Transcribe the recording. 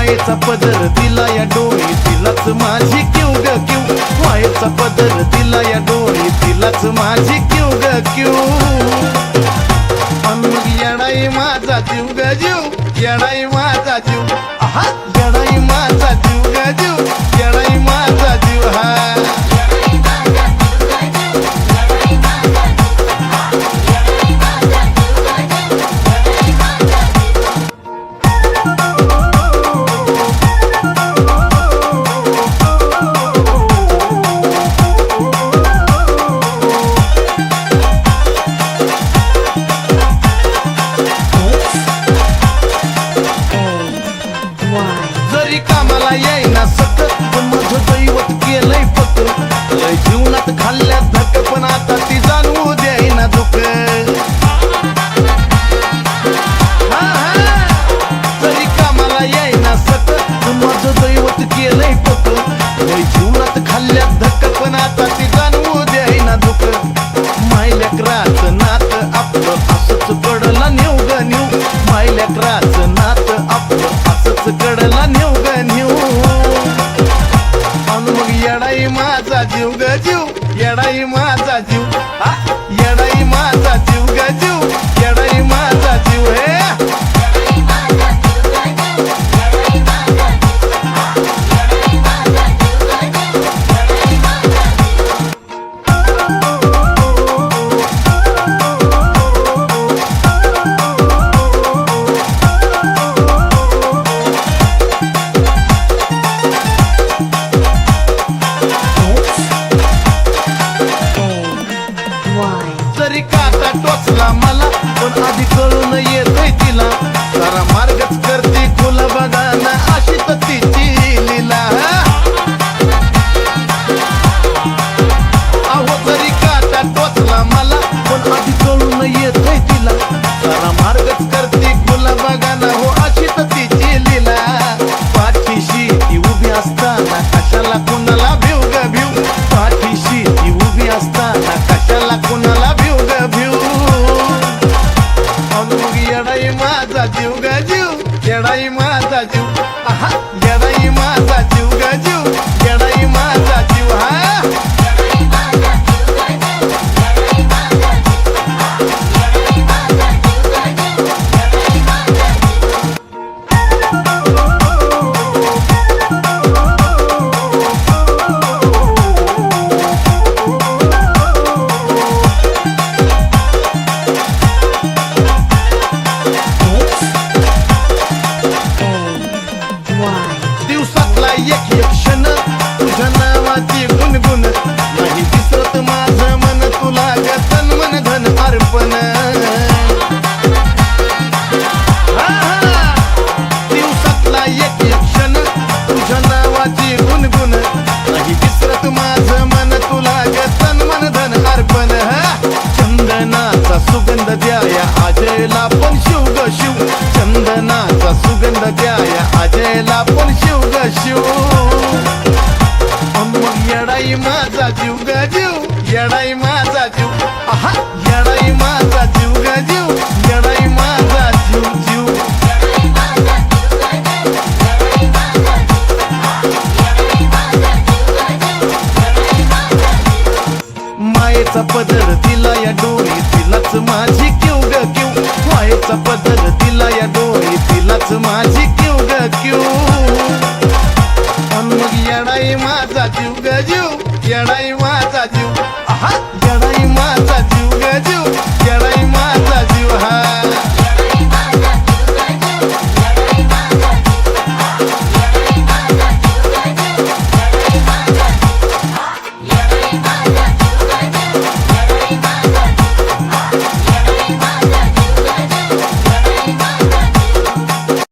मायेचा पदर दिला या डोळी तिलाच माझी क्यू ग क्यू मायेचा पदर दिला या डोळी तिलाच माझी क्यू ग क्यू मग येडाई माझा जीव ग जीव येडाई माझा जीव आहा येडाई माझा जीव ग जीव येडाई माझा जीव हा जरी कामाला येईना सकत पण माझं दैवत केलंय फक्त लय जीवनात खाल्ल्या धक पण आता ती जाणवू देईना दुःख जरी कामाला येईना सकत पण माझं दैवत केलंय फक्त लय जीवनात खाल्ल्या धक पण आता ती जाणवू देईना दुःख मायलेकराचं नात आपलं असंच कडला नेऊ ग नेऊ मायलेकराचं नात आपलं असंच कडला नेऊ ग नेऊ अन मग येडाई माझा जीव ग जीव येडाई माझा जीव येडाई माझा जीव ग जीव येडाई माझा जीव हे जरी काटा टोचला मला पण आधी कळून येतोय तिला सारा मार्गच करते खुला बघाना अशी तर तिची लीला अहो जरी काटा टोचला मला पण आधी कळून येतोय तिला सारा मार्गच करते खुला बघाना हो अशी तर तिची लीला पाठीशी ती उभी असताना कशाला कुणाला भिव ग भिव पाठीशी ती उभी असताना कशाला कुणाला भिव ग भिव मग येडाई माझा जीव ग जीव येडाई माझा जीव आहा येडाई माझा जीव ग जीव